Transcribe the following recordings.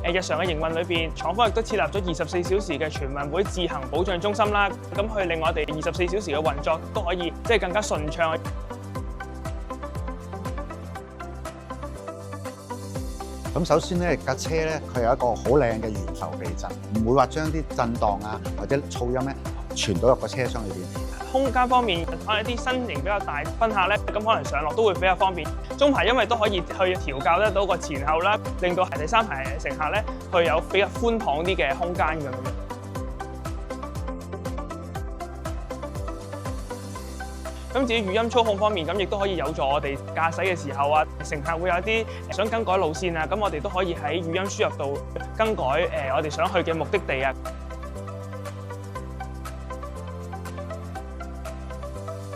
喺日常嘅營運裏邊，廠方亦都設立咗24小時嘅全運會自行保障中心啦，咁去令我哋24小時嘅運作都可以更加順暢。咁首先咧，架車咧佢有一個好靚嘅懸浮避震，唔會話將啲震盪啊或者噪音咧傳到入個車廂裏邊。空間方面，可能一啲身形比較大賓客咧，咁可能上落都會比較方便。中排因為都可以去調校得到個前後啦，令到第三排乘客咧去有比較寬敞啲嘅空間咁樣。咁至於語音操控方面，咁亦都可以有助我哋駕駛嘅時候啊，乘客會有啲想更改路線啊，咁我哋都可以喺語音輸入度更改我哋想去嘅目的地啊。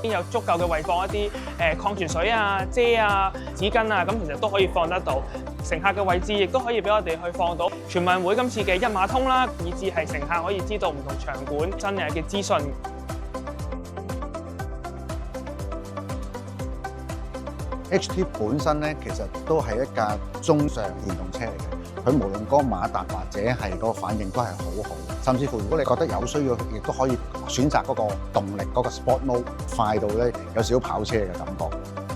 有足夠嘅位放一啲礦泉水啊、遮啊、紙巾啊，咁其實都可以放得到。乘客嘅位置亦都可以俾我哋去放到全運會今次嘅一碼通啦，以至係乘客可以知道唔同場館真嘅資訊。HT 本身咧，其實都係一架中上電動車嚟嘅，佢無論嗰個馬達或者係嗰個反應都係好好，甚至乎如果你覺得有需要，亦都可以選擇嗰個動力嗰個 Sport Mode，快到咧有少少跑車嘅感覺。